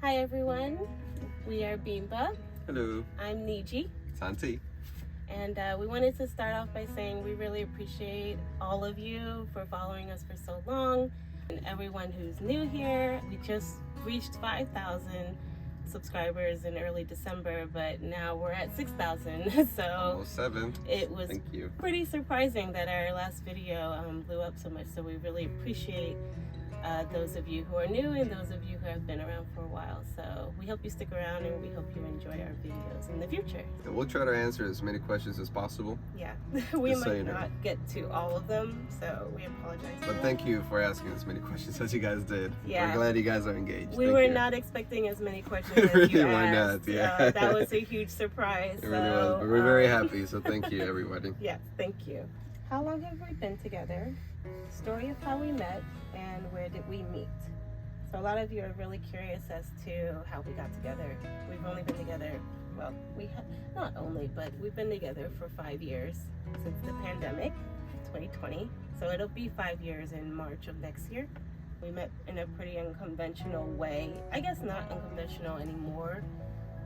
Hi everyone, we are Bimba. Hello. I'm Nnyji. Santi. And we wanted to start off by saying we really appreciate all of you for following us for so long. And everyone who's new here, we just reached 5,000 subscribers in early December, but now we're at 6,000. So almost 7. It was Thank you. Pretty surprising that our last video blew up so much. So we really appreciate those of you who are new and those of you who have been around for a while. So we hope you stick around and we hope you enjoy our videos in the future. And we'll try to answer as many questions as possible. Yeah, we Just so might you know. not get to all of them, so we apologize. But thank you for asking as many questions as you guys did. Yeah. We're glad you guys are engaged. We Thank were you. not expecting as many questions as Really you were asked. not, yeah. That was a huge surprise. It really was, but we're very happy, so thank you, everybody. Yes, thank you. How long have we been together? Story of how we met, and where did we meet? So a lot of you are really curious as to how we got together. We've only been together, well, not only, but we've been together for 5 years since the pandemic, 2020. So it'll be 5 years in March of next year. We met in a pretty unconventional way. I guess not unconventional anymore,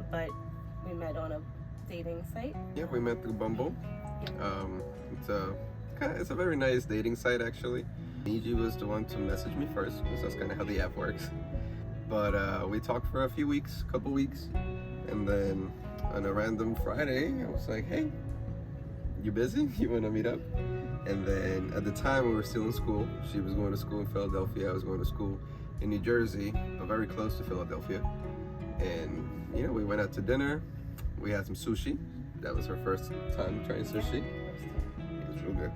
but we met on a dating site. Yeah, we met through Bumble. It's a very nice dating site, actually. Nnyji was the one to message me first, because that's kind of how the app works. But we talked for a couple weeks, and then on a random Friday, I was like, hey, you busy? You want to meet up? And then at the time, we were still in school. She was going to school in Philadelphia. I was going to school in New Jersey, but very close to Philadelphia. And, you know, we went out to dinner. We had some sushi. That was her first time trying sushi. It was real good.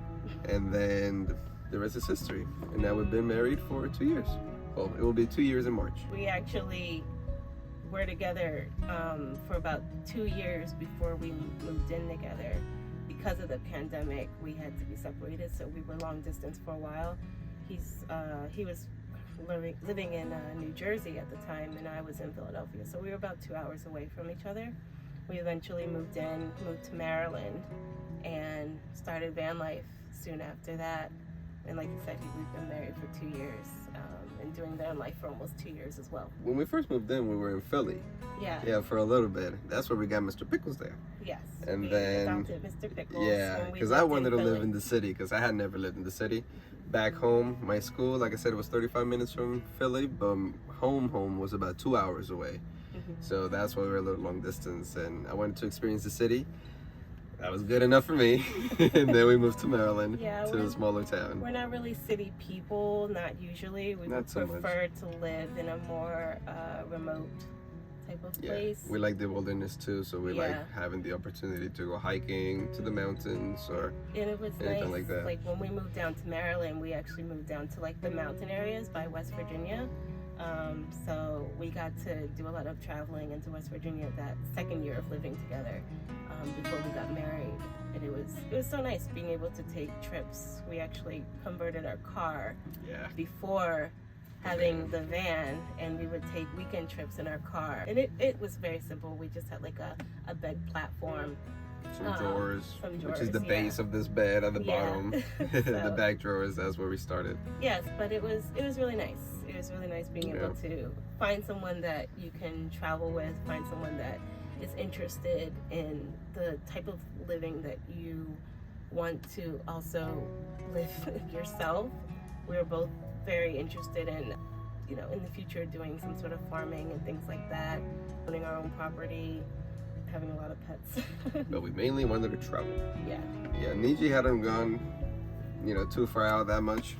And then the rest is history. And now we've been married for 2 years. Well, it will be 2 years in March. We actually were together for about 2 years before we moved in together. Because of the pandemic, we had to be separated, so we were long distance for a while. He was living in New Jersey at the time, and I was in Philadelphia, so we were about 2 hours away from each other. We eventually moved to Maryland, and started van life soon after that. And like you said, we've been married for 2 years, and doing van life for almost 2 years as well. When we first moved in, we were in Philly. Yeah. Yeah, for a little bit. That's where we got Mr. Pickles there. Yes. And we then adopted Mr. Pickles. yeah, because I wanted to live in the city, because I had never lived in the city. Back home, my school, like I said, it was 35 minutes from Philly, but home was about 2 hours away. Mm-hmm. So that's why we were a little long distance, and I wanted to experience the city. That was good enough for me. And then we moved to Maryland, to a smaller town. We're not really city people, not usually. We would prefer to live in a more remote type of place. We like the wilderness too, so we like having the opportunity to go hiking to the mountains or and it was anything nice. like that. Like when we moved down to Maryland, we actually moved down to like the mountain areas by West Virginia. So we got to do a lot of traveling into West Virginia that second year of living together, before we got married. And it was so nice being able to take trips. We actually converted our car before having the van, and we would take weekend trips in our car. And it was very simple. We just had like a bed platform, some drawers, which is the base of this bed at the bottom. The back drawers, that's where we started. Yes, but it was really nice. It was really nice being able to find someone that you can travel with, find someone that is interested in the type of living that you want to also live yourself. We're both very interested in, in the future doing some sort of farming and things like that, owning our own property, having a lot of pets. But we mainly wanted to travel. Yeah. Yeah, Nnyji hadn't gone, too far out that much.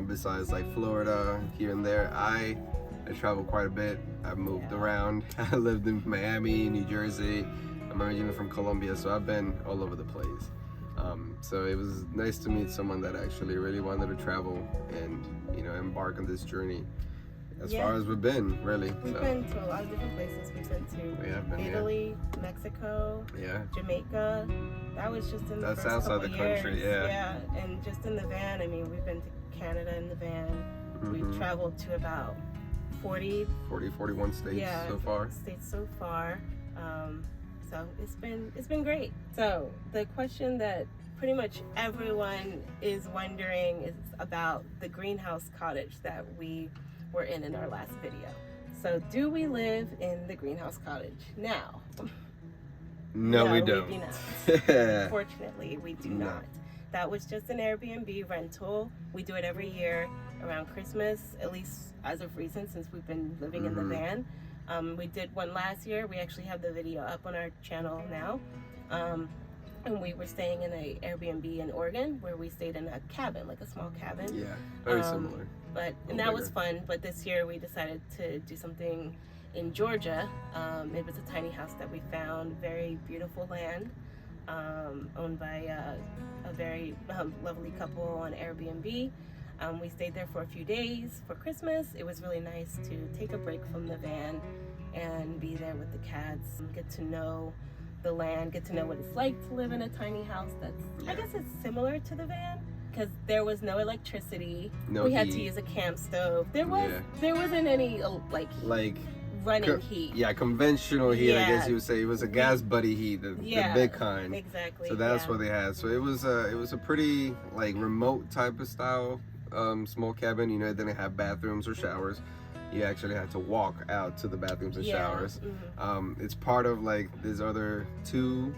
Besides like Florida, here and there. I traveled quite a bit. I've moved around. I lived in Miami, New Jersey. I'm originally from Colombia, so I've been all over the place. So it was nice to meet someone that actually really wanted to travel and, embark on this journey. As far as we've been, really. We've been to a lot of different places. We've been to Italy, Mexico, Jamaica. That was just in the first outside couple the years. country, Yeah, and just in the van. I mean, we've been to Canada in the van. We've traveled to about 41 states so far. So it's been great. So the question that pretty much everyone is wondering is about the Greenhouse Cottage that we were in our last video. So, do we live in the Greenhouse Cottage now? No, we don't. We do not. Unfortunately, we do No. not. That was just an Airbnb rental. We do it every year around Christmas, at least as of recent, since we've been living in the van. We did one last year. We actually have the video up on our channel now. And we were staying in an Airbnb in Oregon, where we stayed in a cabin, like a small cabin. Yeah, very similar. And that was fun. But this year we decided to do something in Georgia. It was a tiny house that we found, very beautiful land, owned by a very lovely couple on Airbnb. We stayed there for a few days for Christmas. It was really nice to take a break from the van and be there with the cats, get to know the land, get to know what it's like to live in a tiny house that's, I guess it's similar to the van, because there was no electricity. No we had heat. to use a camp stove. There wasn't any like running heat. Yeah, conventional heat, I guess Yeah. you would say. It was a gas buddy heat, the big kind. Exactly. So that's what they had. So it was a pretty like remote type of style small cabin. You know, it didn't have bathrooms or showers. You actually had to walk out to the bathrooms and showers. It's part of like these other two,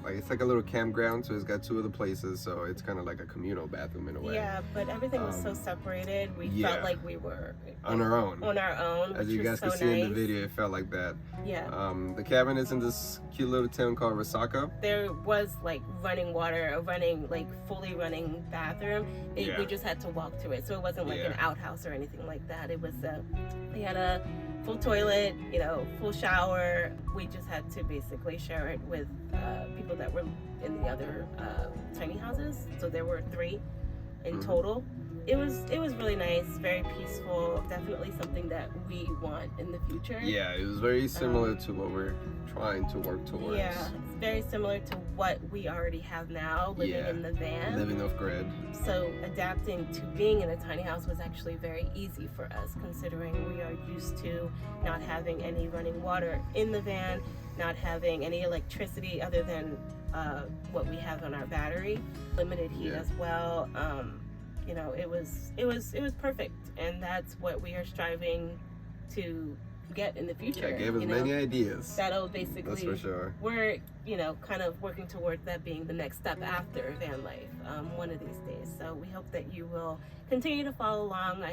like it's like a little campground, so it's got two other places, so it's kind of like a communal bathroom in a way. Yeah, but everything was so separated. We felt like we were on our own. On our own, As which you guys was can so see nice. in the video, it felt like that. Yeah. The cabin is in this cute little town called Resaca. There was like running water, fully running bathroom. We just had to walk to it, so it wasn't like an outhouse or anything like that. It was they had a full toilet, full shower. We just had to basically share it with people that were in the other tiny houses. So there were 3 in total. It was really nice, very peaceful. Definitely something that we want in the future. Yeah, it was very similar to what we're trying to work towards. Yeah, it's very similar to what we already have now, living in the van. Living off grid. So adapting to being in a tiny house was actually very easy for us, considering we are used to not having any running water in the van, not having any electricity other than what we have on our battery, limited heat as well. It was perfect, and that's what we are striving to get in the future. Yeah, gave us many ideas. That'll basically, that's for sure. We're kind of working towards that being the next step after van life, one of these days. So we hope that you will continue to follow along.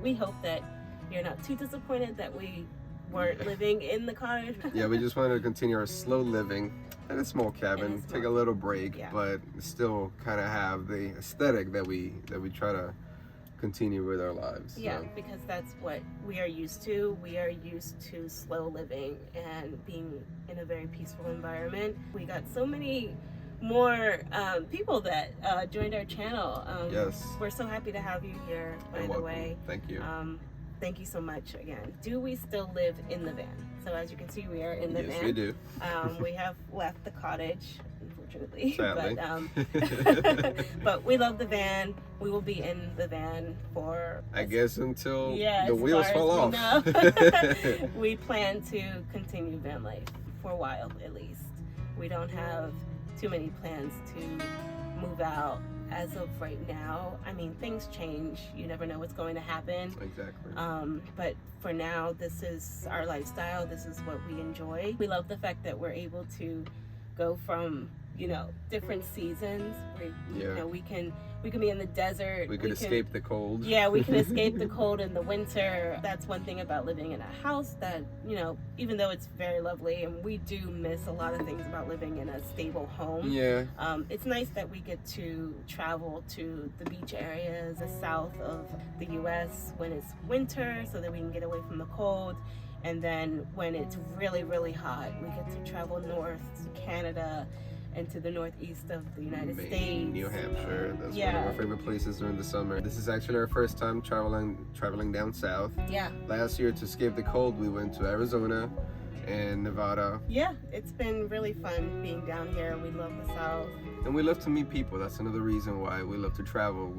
We hope that you're not too disappointed that we weren't living in the cottage. Yeah, we just wanted to continue our slow living in a small cabin, take a little break, but still kind of have the aesthetic that we try to continue with our lives. Yeah, so. because that's what we are used to. We are used to slow living and being in a very peaceful environment. We got so many more people that joined our channel. Yes. We're so happy to have you here, by the way. Thank you. Thank you so much again. Do we still live in the van? So as you can see, we are in the van. Yes, we do. We have left the cottage, unfortunately. Sadly. But we love the van. We will be in the van for, I guess, until the as wheels far fall as we off. know. We plan to continue van life for a while, at least. We don't have too many plans to move out as of right now. I mean, things change. You never know what's going to happen. Exactly. But for now, this is our lifestyle. This is what we enjoy. We love the fact that we're able to go from, different seasons. We can be in the desert. We could escape the cold. Yeah, we can escape the cold in the winter. That's one thing about living in a house that, even though it's very lovely, and we do miss a lot of things about living in a stable home. Yeah. It's nice that we get to travel to the beach areas, the south of the U.S. when it's winter, so that we can get away from the cold. And then when it's really, really hot, we get to travel north to Canada and to the northeast of the United States. New Hampshire. That's one of our favorite places during the summer. This is actually our first time traveling down south. Yeah. Last year, to escape the cold, we went to Arizona and Nevada. Yeah, it's been really fun being down here. We love the South. And we love to meet people. That's another reason why we love to travel.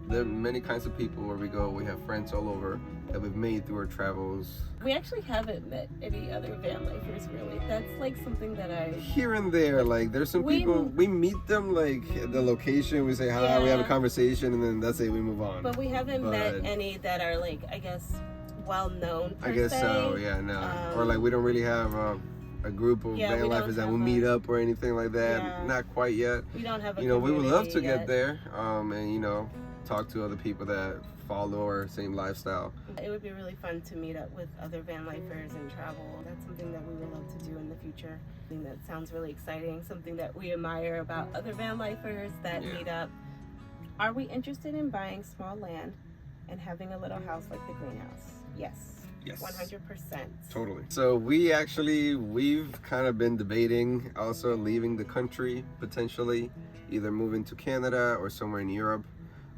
There are many kinds of people where we go. We have friends all over that we've made through our travels. We actually haven't met any other van lifers, really. That's like something that Here and there, like there's some people, we meet them like at the location, we say hi, we have a conversation, and then that's it, we move on. But we haven't met any that are like, I guess, well known per I guess se. so, yeah, no. Or like we don't really have a group of Yeah, we van don't lifers that have will meet up or anything like that. Yeah. Not quite yet. We don't have a You know, we would love to community get yet. there and, you know, talk to other people that follow our same lifestyle. It would be really fun to meet up with other van lifers and travel. That's something that we would love to do in the future. Something that sounds really exciting, something that we admire about other van lifers that meet up. Are we interested in buying small land and having a little house like the greenhouse? Yes. Yes. 100%. Totally. So we've kind of been debating also leaving the country, potentially either moving to Canada or somewhere in Europe.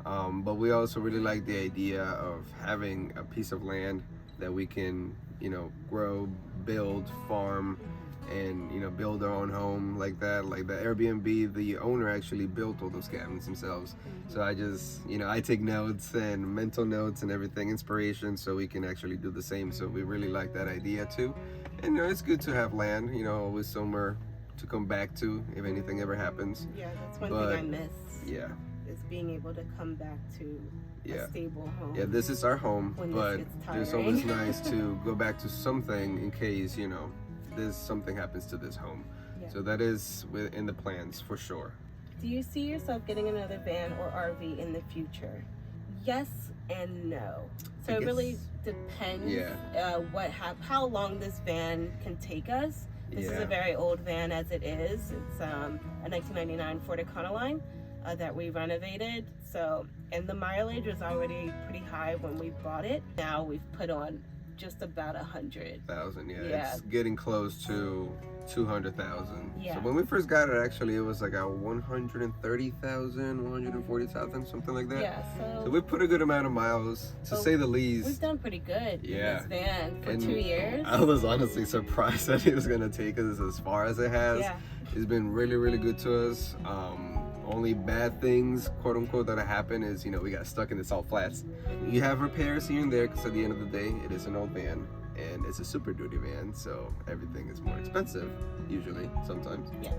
But we also really like the idea of having a piece of land that we can, you know, grow, build, farm, and, you know, build our own home like that. Like the Airbnb, the owner actually built all those cabins themselves. So I just, you know, I take notes and mental notes and everything, inspiration, so we can actually do the same. So we really like that idea too. And, you know, it's good to have land, you know, always somewhere to come back to if anything ever happens. Yeah, that's one thing I miss. Yeah. Is being able to come back to a stable home. Yeah, this is our home, when but this gets it's tiring. always nice to go back to something in case, you know, something happens to this home. Yeah. So that is in the plans for sure. Do you see yourself getting another van or RV in the future? Yes and no. So it really depends how long this van can take us. This is a very old van as it is. It's a 1999 Ford Econoline that we renovated. So, and the mileage was already pretty high when we bought it. Now we've put on just about 100,000. It's getting close to 200,000. Yeah. So when we first got it, actually it was like a 130,000, 140,000, something like that. Yeah, so we put a good amount of miles, to say the least. We've done pretty good in this van for And 2 years. I was honestly surprised that it was gonna take us as far as it has. Yeah. It's been really, really good to us. Only bad things, quote unquote, that happen is, you know, we got stuck in the salt flats. You have repairs here and there, because at the end of the day, it is an old van and it's a Super Duty van, so everything is more expensive, usually, sometimes. Yeah.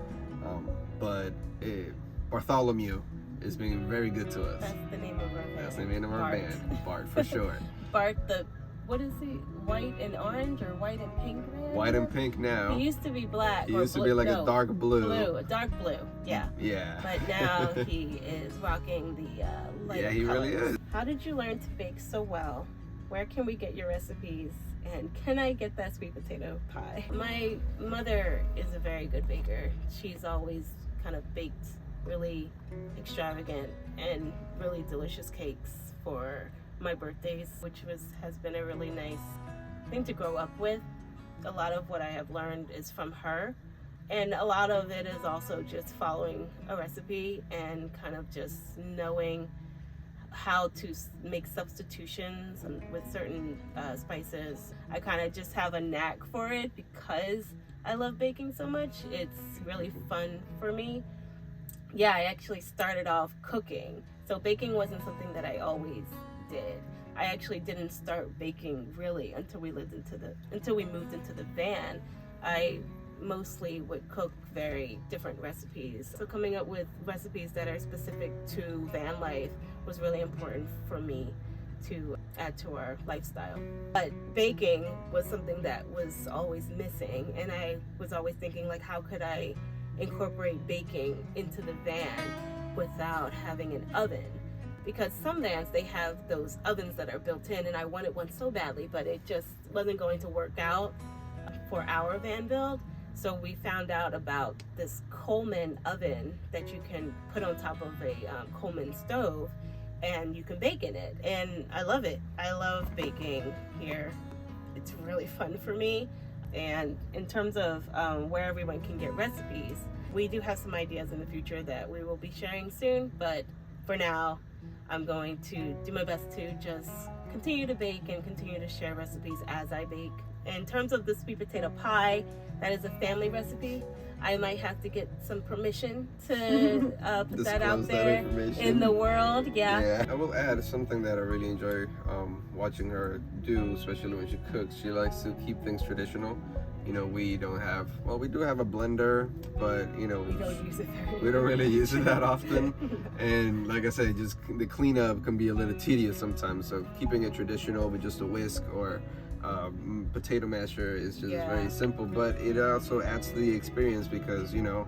But Bartholomew is being very good to us. That's the name of our van. That's the name of our Bart. van, Bart, for sure. Bart, what is he? White and orange or white and pink van? White and pink now. He used to be black. He used to be like a dark blue. A dark blue, yeah. Yeah. But now he is rocking the light Yeah, he colors. really is. How did you learn to bake so well? Where can we get your recipes? And can I get that sweet potato pie? My mother is a very good baker. She's always kind of baked really extravagant and really delicious cakes for my birthdays, which has been a really nice thing to grow up with. A lot of what I have learned is from her, and a lot of it is also just following a recipe and kind of just knowing how to make substitutions with certain spices. I kind of just have a knack for it because I love baking so much. It's really fun for me. Yeah, I actually started off cooking, so baking wasn't something that I always did. I actually didn't start baking really until we moved into the van. I mostly would cook very different recipes. So coming up with recipes that are specific to van life was really important for me to add to our lifestyle. But baking was something that was always missing, and I was always thinking, like, how could I incorporate baking into the van without having an oven? Because some vans, they have those ovens that are built in, and I wanted one so badly, but it just wasn't going to work out for our van build. So we found out about this Coleman oven that you can put on top of a Coleman stove, and you can bake in it. And I love it. I love baking here. It's really fun for me. And in terms of where everyone can get recipes, we do have some ideas in the future that we will be sharing soon, but for now, I'm going to do my best to just continue to bake and continue to share recipes as I bake. in terms of the sweet potato pie, that is a family recipe. I might have to get some permission to put that out there in the world. Yeah. I will add something that I really enjoy watching her do, especially when she cooks. She likes to keep things traditional. You know, we don't have, well, we do have a blender, but you know, we don't use it very we don't really use it that often. And like I said, just the cleanup can be a little tedious sometimes. So keeping it traditional with just a whisk or potato masher is just very simple, but it also adds to the experience because, you know,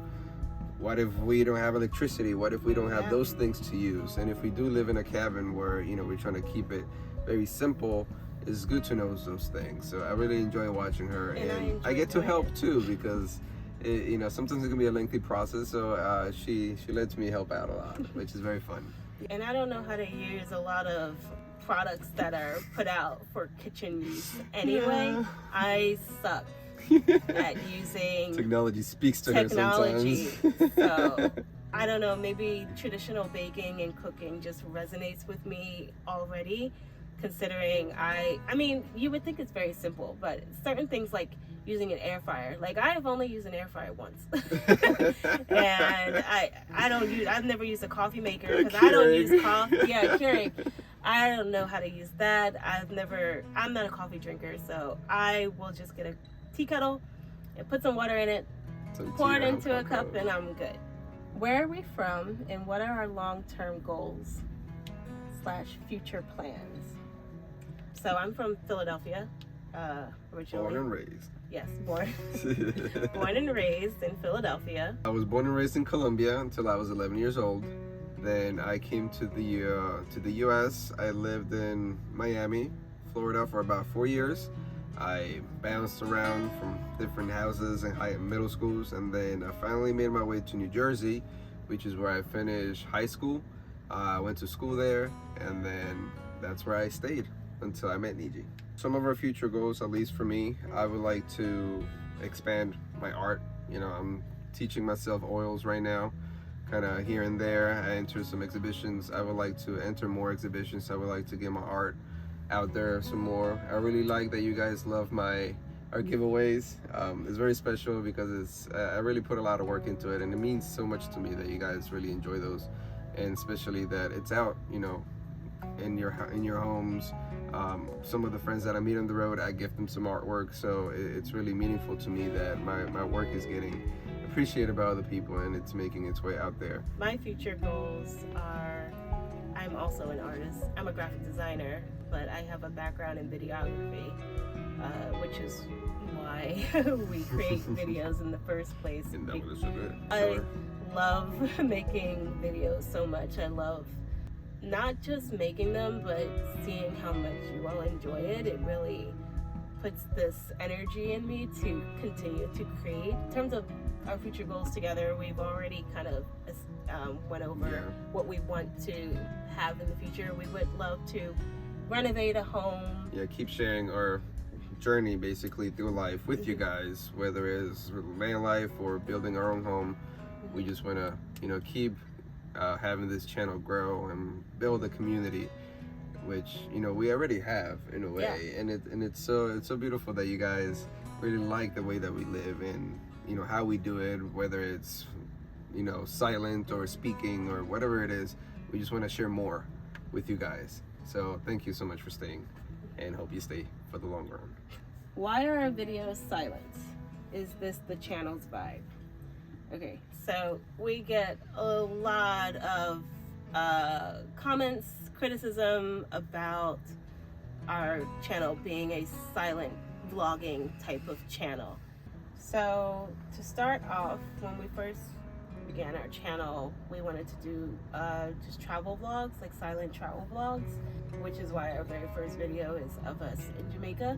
what if we don't have electricity? What if we don't have those things to use? And if we do live in a cabin where, you know, we're trying to keep it very simple, it's good to know those things. So I really enjoy watching her, and I get to help too because you know, sometimes it can be a lengthy process. So she lets me help out a lot, which is very fun. And I don't know how to use a lot of products that are put out for kitchen use anyway. I suck at using technology speaks to her sometimes. So I don't know, maybe traditional baking and cooking just resonates with me already, considering I mean, you would think it's very simple, but certain things like using an air fryer, like I have only used an air fryer once. And I've never used a coffee maker because I don't use coffee. Yeah, Keurig. I don't know how to use that. I'm not a coffee drinker, so I will just get a tea kettle and put some water in it, pour it into a cup, and I'm good. Where are we from, and what are our long-term goals / future plans? So I'm from Philadelphia, originally. Born and raised. Yes, born and raised in Philadelphia. I was born and raised in Colombia until I was 11 years old. Then I came to the U.S. I lived in Miami, Florida for about 4 years. I bounced around from different houses and high and middle schools, and then I finally made my way to New Jersey, which is where I finished high school. I went to school there, and then that's where I stayed until I met Nnyji. Some of our future goals, at least for me, I would like to expand my art. You know, I'm teaching myself oils right now, kind of here and there. I enter some exhibitions. I would like to enter more exhibitions. I would like to get my art out there some more. I really like that you guys love our giveaways. It's very special because I really put a lot of work into it, and it means so much to me that you guys really enjoy those, and especially that it's out, you know, in your homes. Some of the friends that I meet on the road, I gift them some artwork, so it's really meaningful to me that my work is getting appreciated by other people and it's making its way out there. My future goals are, I'm also an artist. I'm a graphic designer, but I have a background in videography, which is why we create videos in the first place. I love making videos so much. I love not just making them, but seeing how much you all enjoy it. It really puts this energy in me to continue to create. In terms of our future goals together, we've already kind of went over what we want to have in the future. We would love to renovate a home. Yeah, keep sharing our journey basically through life with you guys, whether it's van life or building our own home. We just want to, you know, keep having this channel grow and build a community, which, you know, we already have in a way. And it's so beautiful that you guys really like the way that we live and, you know, how we do it, whether it's, you know, silent or speaking or whatever it is. We just want to share more with you guys. So thank you so much for staying, and hope you stay for the long run. Why are our videos silent? Is this the channel's vibe? Okay, so we get a lot of comments, criticism about our channel being a silent vlogging type of channel. So to start off, when we first began our channel, we wanted to do just travel vlogs, like silent travel vlogs, which is why our very first video is of us in Jamaica.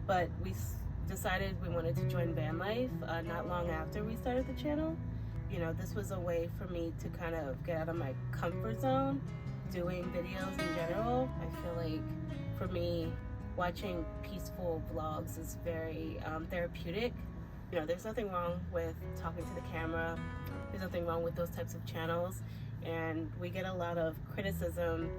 But we decided we wanted to join van life not long after we started the channel. You know, this was a way for me to kind of get out of my comfort zone doing videos in general. I feel like for me, watching peaceful vlogs is very therapeutic. You know, there's nothing wrong with talking to the camera. There's nothing wrong with those types of channels. And we get a lot of criticism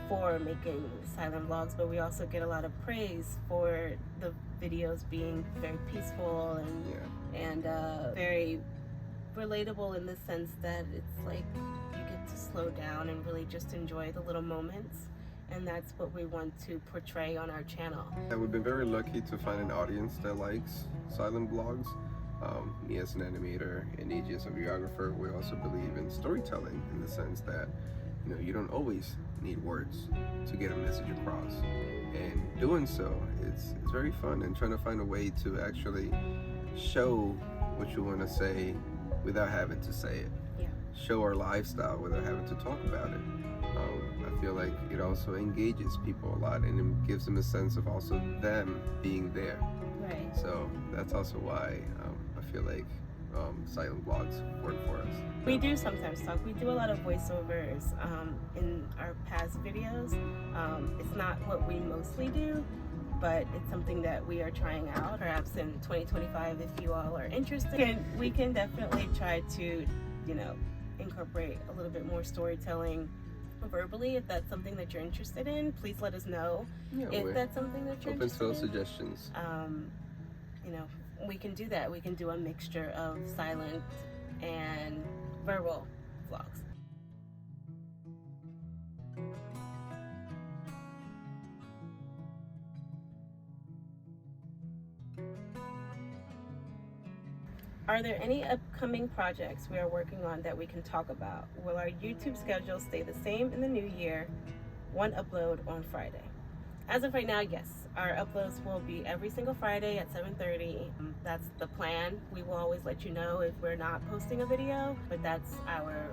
for making silent vlogs, but we also get a lot of praise for the videos being very peaceful and very relatable, in the sense that it's like you get to slow down and really just enjoy the little moments, and that's what we want to portray on our channel. Yeah, we've been very lucky to find an audience that likes silent vlogs. Me as an animator and Nnyji as a videographer, we also believe in storytelling, in the sense that you don't always need words to get a message across, and doing so it's very fun, and trying to find a way to actually show what you want to say without having to say it. Yeah. Show our lifestyle without having to talk about it. I feel like it also engages people a lot, and it gives them a sense of also them being there. Right. So that's also why I feel like silent vlogs work for us. We do sometimes talk. We do a lot of voiceovers in our past videos. It's not what we mostly do, but it's something that we are trying out. Perhaps in 2025, if you all are interested, we can definitely try to, incorporate a little bit more storytelling verbally. If that's something that you're interested in, please let us know. Yeah, if that's something that you're open interested to in. suggestions. We can do that. We can do a mixture of silent and verbal vlogs. Are there any upcoming projects we are working on that we can talk about? Will our YouTube schedule stay the same in the new year? One upload on Friday. As of right now, yes. Our uploads will be every single Friday at 7:30. That's the plan. We will always let you know if we're not posting a video, but that's our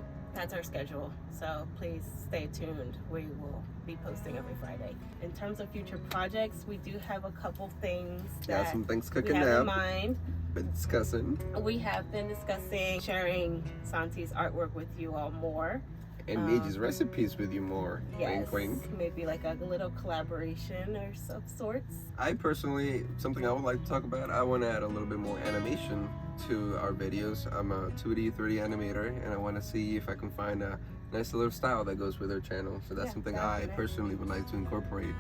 schedule. So please stay tuned. We will be posting every Friday. In terms of future projects, we do have a couple things that Some things we cooking have now. in mind. Been discussing. We have been discussing sharing Santi's artwork with you all more. And Nnyji's recipes with you more. Yes, Wink, wink. maybe like a little collaboration or of sorts. I personally, something I would like to talk about, I want to add a little bit more animation to our videos. I'm a 2D, 3D animator, and I want to see if I can find a nice little style that goes with our channel. So that's something I personally would like to incorporate.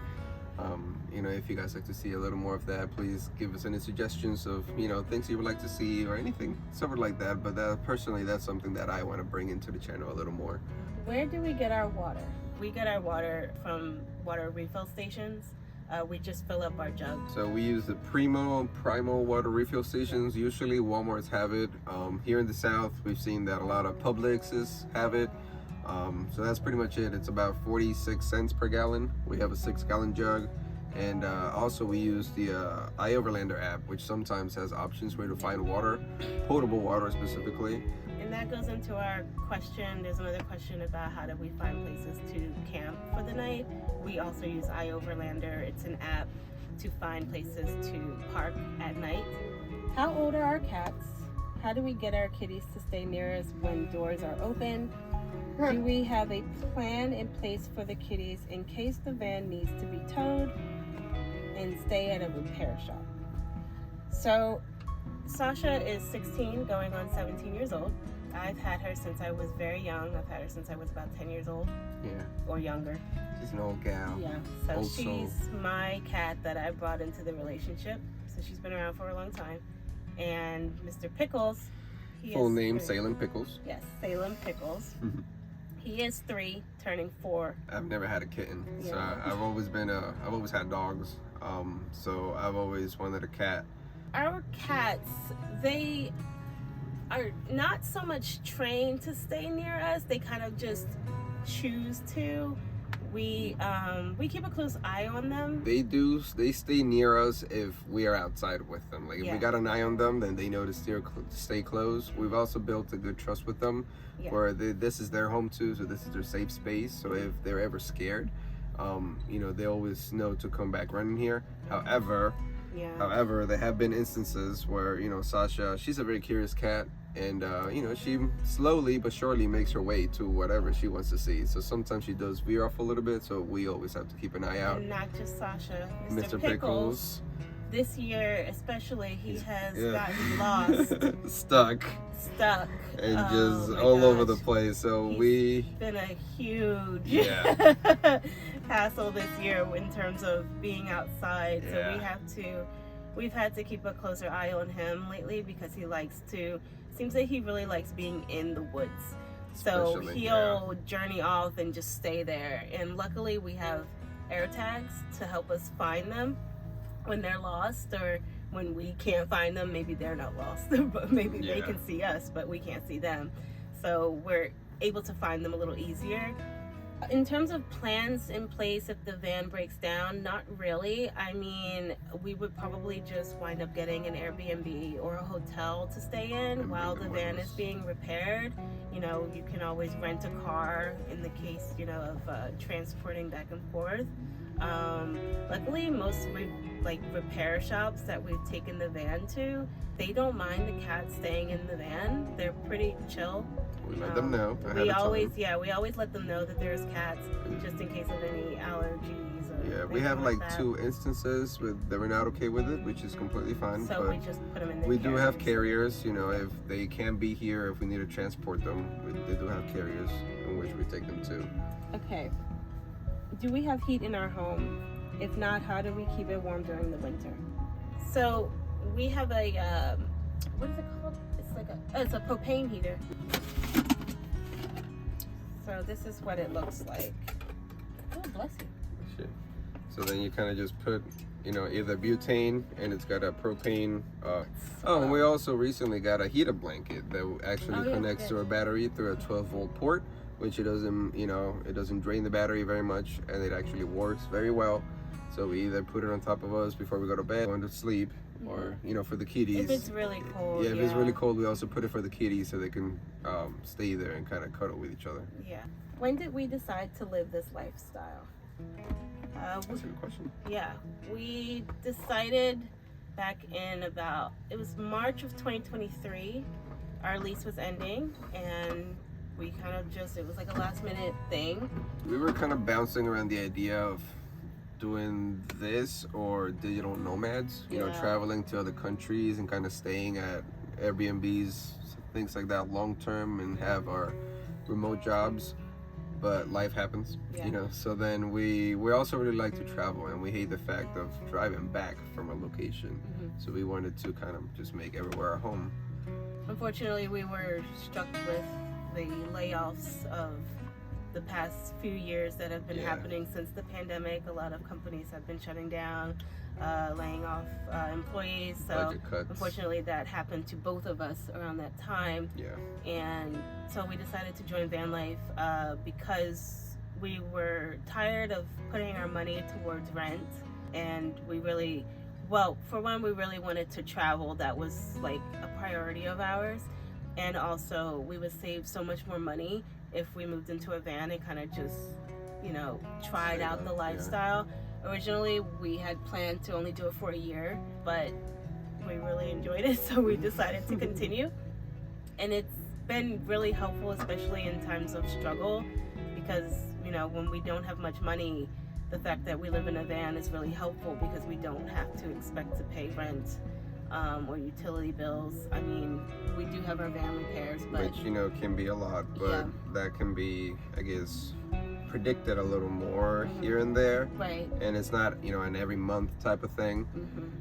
If you guys like to see a little more of that, please give us any suggestions of, things you would like to see or anything, something like that. But personally, that's something that I want to bring into the channel a little more. Where do we get our water? We get our water from water refill stations. We just fill up our jug. So we use the Primal water refill stations. Usually Walmarts have it. Here in the South, we've seen that a lot of Publixes have it. So that's pretty much it. It's about 46 cents per gallon. We have a 6-gallon jug. And also we use the iOverlander app, which sometimes has options where to find water, potable water specifically. And that goes into our question. There's another question about how do we find places to camp for the night. We also use iOverlander. It's an app to find places to park at night. How old are our cats? How do we get our kitties to stay near us when doors are open? Do we have a plan in place for the kitties in case the van needs to be towed and stay at a repair shop? So Sasha is 16 going on 17 years old. I've had her since I was very young. I've had her since I was about 10 years old. Yeah. Or younger. She's an old gal. Yeah. So Old she's soul. my cat that I brought into the relationship. So she's been around for a long time. And Mr. Pickles. Full name, Salem Pickles. Yes, Salem Pickles. He is 3, turning 4. I've never had a kitten, so Yeah. I've always had dogs. So I've always wanted a cat. Our cats, they are not so much trained to stay near us. They kind of just choose to. We keep a close eye on them. They stay near us if we are outside with them. Like if Yeah. we got an eye on them, then they know to stay close. We've also built a good trust with them, Yeah. where this is their home too, so this is their safe space. So if they're ever scared, they always know to come back running here. However, there have been instances where, Sasha, she's a very curious cat, and, she slowly but surely makes her way to whatever she wants to see. So sometimes she does veer off a little bit, so we always have to keep an eye out. And not just Sasha, Mr. Pickles. This year especially, he has Yeah. gotten lost, stuck, Oh and just my all over gosh. the place. So He's we been a huge Yeah. hassle this year in terms of being outside. So Yeah. we've had to keep a closer eye on him lately because seems like he really likes being in the woods. So Especially, he'll journey off and just stay there. And luckily we have air tags to help us find them when they're lost, or when we can't find them. Maybe they're not lost, but maybe they Yeah. can see us, but we can't see them. So we're able to find them a little easier. In terms of plans in place if the van breaks down, not really. I mean, we would probably just wind up getting an Airbnb or a hotel to stay in And while bring the the van windows. is being repaired. You know, you can always rent a car in the case, you know, of transporting back and forth. Luckily, most repair shops that we've taken the van to, they don't mind the cats staying in the van. They're pretty chill. We let them know ahead We of always, time. we always let them know that there's cats, just in case of any allergies. Or Yeah, we anything have like that. 2 instances with that we're not okay with it, which is completely fine. So but we just put them in the we do have carriers. carriers, you know, if they can't be here, if we need to transport them, they do have carriers in which we take them to. Okay. Do we have heat in our home? If not, how do we keep it warm during the winter? So we have a, what is it called? It's a propane heater. So this is what it looks like. Oh, bless you. Shit. So then you kind of just put, you know, either butane, and it's got a propane. And we also recently got a heater blanket that actually connects to a battery through a 12-volt port, which it doesn't, you know, it doesn't drain the battery very much, and it actually works very well. So we either put it on top of us before we go to bed, going to sleep, or, you know, for the kitties. If it's really cold. Yeah, if it's really cold, we also put it for the kitties so they can stay there and kind of cuddle with each other. Yeah. When did we decide to live this lifestyle? That's a good question. Yeah, we decided back in it was March of 2023. Our lease was ending, and we kind of it was like a last minute thing. We were kind of bouncing around the idea of doing this or digital nomads, you know, traveling to other countries and kind of staying at Airbnbs, things like that, long term, and have our remote jobs. But life happens, you know. So then we also really like to travel, and we hate the fact of driving back from a location. So we wanted to kind of just make everywhere our home. Unfortunately, we were struck with the layoffs of the past few years that have been happening since the pandemic. A lot of companies have been shutting down, laying off employees. So Budget cuts. unfortunately, that happened to both of us around that time. Yeah. And so we decided to join Van Life because we were tired of putting our money towards rent, and we really wanted to travel. That was like a priority of ours, and also we would save so much more money if we moved into a van and kind of just, you know, tried out the lifestyle. Originally, we had planned to only do it for a year, but we really enjoyed it, so we decided to continue. And it's been really helpful, especially in times of struggle, because, you know, when we don't have much money, the fact that we live in a van is really helpful because we don't have to expect to pay rent or utility bills. I mean, we do have our van repairs, but which, you know, can be a lot, but that can be, I guess, predicted a little more here and there. Right. And it's not, you know, an every month type of thing.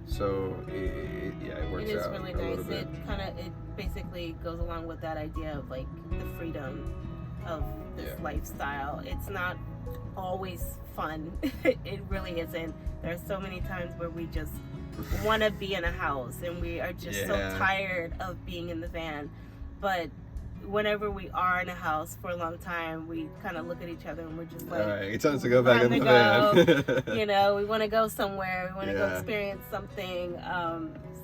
So it works out. It is really a nice. little bit. It basically goes along with that idea of like the freedom of this lifestyle. It's not always fun. It really isn't. There are so many times where we just want to be in a house, and we are just so tired of being in the van. But whenever we are in a house for a long time, we kind of look at each other and we're just like, all right, it's time to go back in the van. You know, we want to go somewhere, we want to go experience something.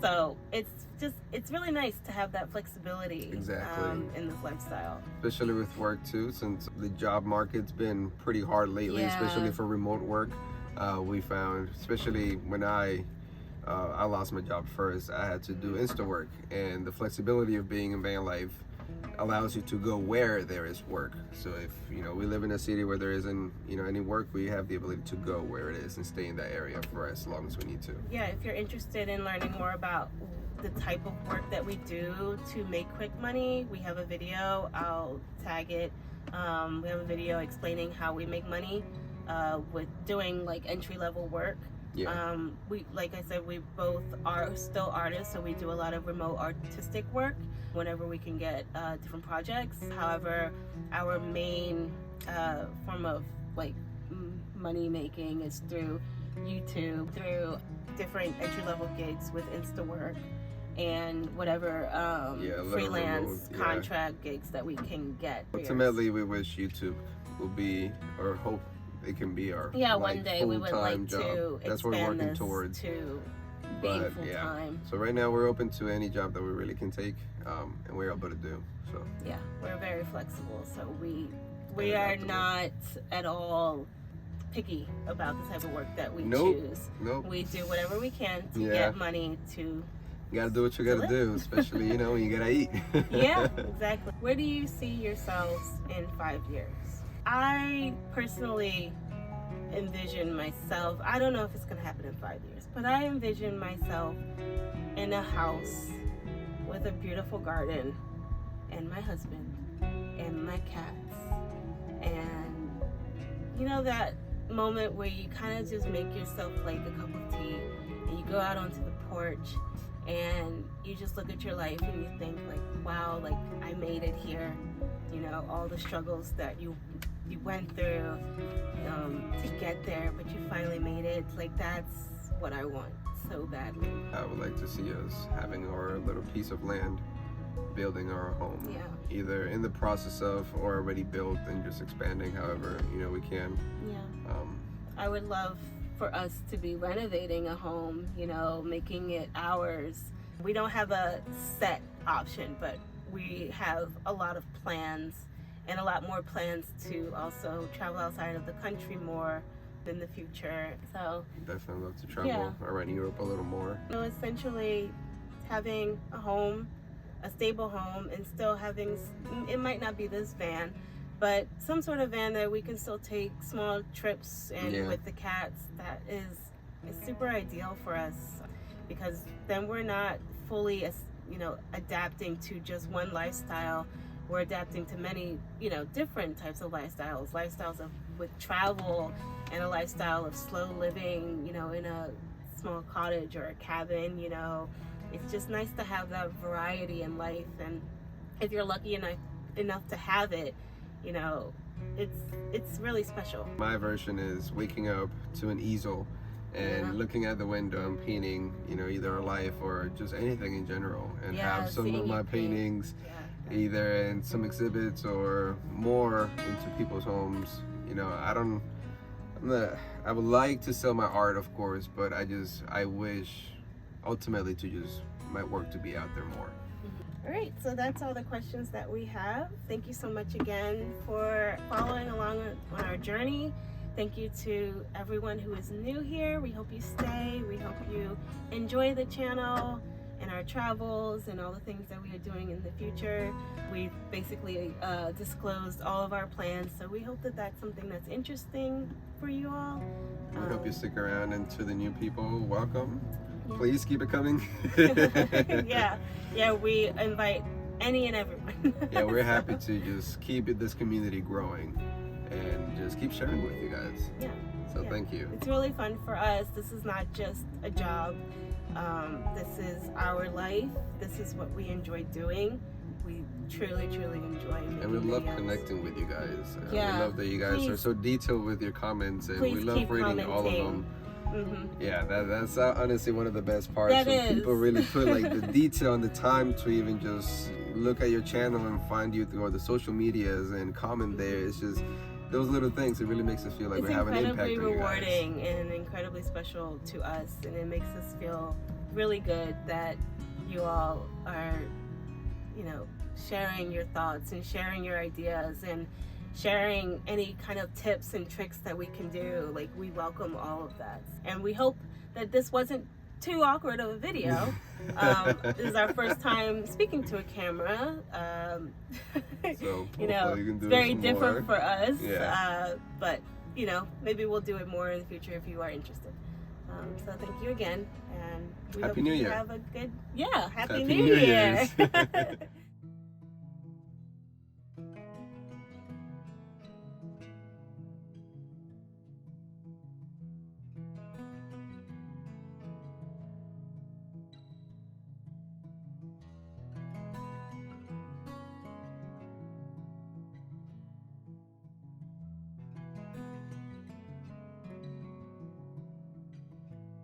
So it's really nice to have that flexibility in this lifestyle. Especially with work too, since the job market's been pretty hard lately, especially for remote work. We found, especially when I lost my job first, I had to do Insta work, and the flexibility of being in van life allows you to go where there is work. So if, you know, we live in a city where there isn't, you know, any work, we have the ability to go where it is and stay in that area for as long as we need to. Yeah, if you're interested in learning more about the type of work that we do to make quick money, we have a video. I'll tag it. We have a video explaining how we make money with doing like entry-level work. Yeah. We, like I said, we both are still artists, so we do a lot of remote artistic work whenever we can get different projects. However, our main form of like money making is through YouTube, through different entry-level gigs with Insta work and whatever freelance contract gigs that we can get. Ultimately, we wish YouTube will be, or hope it can be our one day we would like job. to That's what we're expand working this towards. to being full time. So right now we're open to any job that we really can take, and we're able to do. So yeah, we're very flexible. So we are not at all picky about the type of work that we choose. Nope. We do whatever we can to get money to. You gotta do what you gotta do, especially when you gotta eat. Yeah, exactly. Where do you see yourselves in 5 years? I personally envision myself, I don't know if it's gonna happen in 5 years, but I envision myself in a house with a beautiful garden and my husband and my cats, and that moment where you kind of just make yourself like a cup of tea and you go out onto the porch and you just look at your life and you think like, wow, like I made it here. All the struggles that you went through to get there, but you finally made it. Like that's what I want so badly. I would like to see us having our little piece of land, building our home. Yeah. Either in the process of or already built and just expanding however we can. Yeah. I would love for us to be renovating a home, making it ours. We don't have a set option, but we have a lot of plans and a lot more plans to also travel outside of the country more in the future. So definitely love to travel around Europe a little more. Essentially having a home, a stable home, and still having, it might not be this van, but some sort of van that we can still take small trips and with the cats. That is super ideal for us, because then we're not fully adapting to just one lifestyle. We're adapting to many different types of lifestyles of with travel, and a lifestyle of slow living in a small cottage or a cabin. It's just nice to have that variety in life, and if you're lucky enough to have it, it's really special. My version is waking up to an easel and looking at the window and painting, either a life or just anything in general, and have some of my paintings either in some exhibits or more into people's homes. I would like to sell my art, of course, but I wish ultimately to just my work to be out there more. All right, so that's all the questions that we have. Thank you so much again for following along on our journey. Thank you to everyone who is new here. We hope you stay. We hope you enjoy the channel and our travels and all the things that we are doing in the future. We've basically disclosed all of our plans, so we hope that that's something that's interesting for you all. We hope you stick around, and to the new people, welcome. Please keep it coming. Yeah, we invite any and everyone. Yeah, we're happy to just keep this community growing and just keep sharing with you guys. Yeah. So thank you. It's really fun for us. This is not just a job. This is our life. This is what we enjoy doing. We truly enjoy making and we love videos. Connecting with you guys. We Yeah, love that you guys are so detailed with your comments, and we love reading commenting. all of them. Mm-hmm. Yeah, that's honestly one of the best parts. That when is. People really put like the detail and the time to even just look at your channel and find you through all the social medias and comment there. It's just those little things. It really makes us feel like we're having an impact on you guys. It's incredibly rewarding and incredibly special to us, and it makes us feel really good that you all are, sharing your thoughts and sharing your ideas and sharing any kind of tips and tricks that we can do. Like, we welcome all of that, and we hope that this wasn't too awkward of a video. This is our first time speaking to a camera. So it's very different for us. Yeah. But maybe we'll do it more in the future if you are interested. So thank you again, and we Happy hope New you Year. have a good Happy Happy New New Year. Year's.